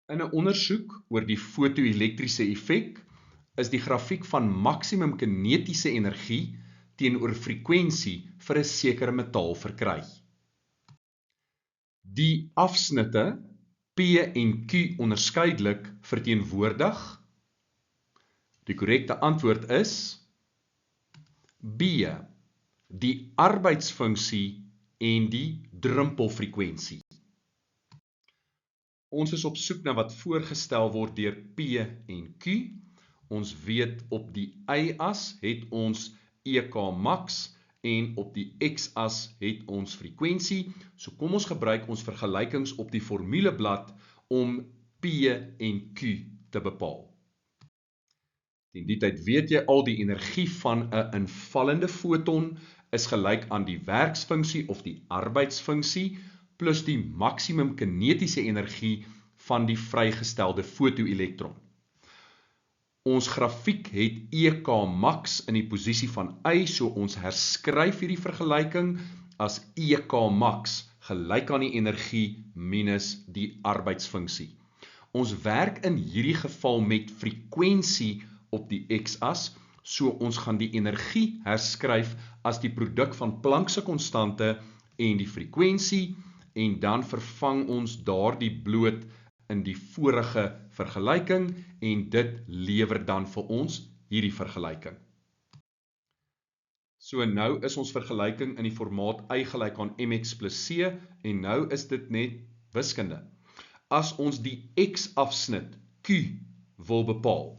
In 'n ondersoek oor die foto-elektriese effek is die grafiek van maksimum kinetiese energie teenoor frekwensie vir 'n sekere metaal verkry. Die afsnitte P en Q onderskeidelik verteenwoordig. Die korrekte antwoord is B, die arbeidsfunksie en die druppelfrekwensie. Ons is op soek na wat voorgestel word deur P en Q. Ons weet op die y-as het ons EK max en op die x-as het ons frekwensie. So kom ons gebruik ons vergelykings op die formuleblad om P en Q te bepaal. Teen die tyd weet jy al die energie van 'n invallende foton is gelyk aan die werksfunksie of die arbeidsfunksie plus die maksimum kinetiese energie van die vrygestelde fotoelektron. Ons grafiek het EK max in die posisie van y, so ons herskryf hierdie vergelyking as EK max gelyk aan die energie minus die arbeidsfunksie. Ons werk in hierdie geval met frekwensie op die x-as, so ons gaan die energie herskryf as die produk van Planck se konstante en die frekwensie, en dan vervang ons daardie bloot in die vorige vergelyking en dit lewer dan vir ons hierdie vergelyking. So nou is ons vergelyking in die formaat y gelyk aan mx plus c en nou is dit net wiskunde. As ons die x-afsnit q wil bepaal,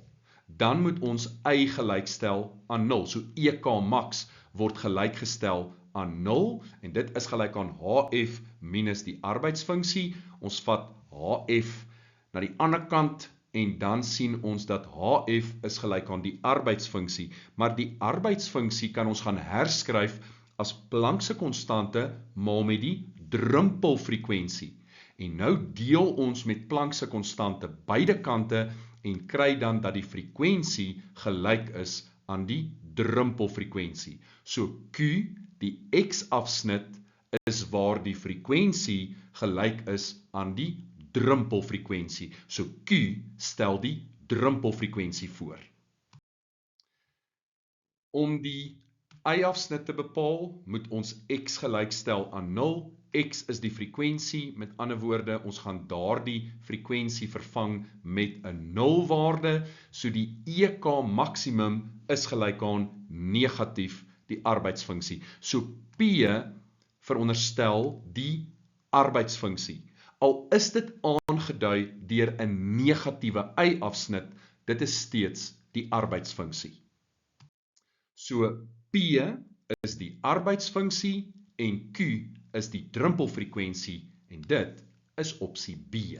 dan moet ons y gelykstel aan 0. So EK max word gelykgestel aan 0 en dit is gelyk aan HF minus die arbeidsfunksie. Ons vat HF na die ander kant en dan sien ons dat HF is gelyk aan die arbeidsfunksie, maar die arbeidsfunksie kan ons gaan herskryf as Planck se konstante maal met die druppelfrekwensie. En nou deel ons met Planck se konstante beide kante en kry dan dat die frekwensie gelyk is aan die druppelfrekwensie. So Q, die x-afsnit, is waar die frekwensie gelyk is aan die druppelfrekwensie. So Q stel die druppelfrekwensie voor. Om die y-afsnit te bepaal, moet ons x gelykstel aan 0. X is die frekwensie, met ander woorde, ons gaan daardie frekwensie vervang met 'n 0 waarde, so die EK maksimum is gelyk aan negatief die arbeidsfunksie. So P veronderstel die arbeidsfunksie. Al is dit aangedui deur 'n negatiewe y-afsnit, dit is steeds die arbeidsfunksie. So P is die arbeidsfunksie en Q is die druppelfrekwensie en dit is opsie B.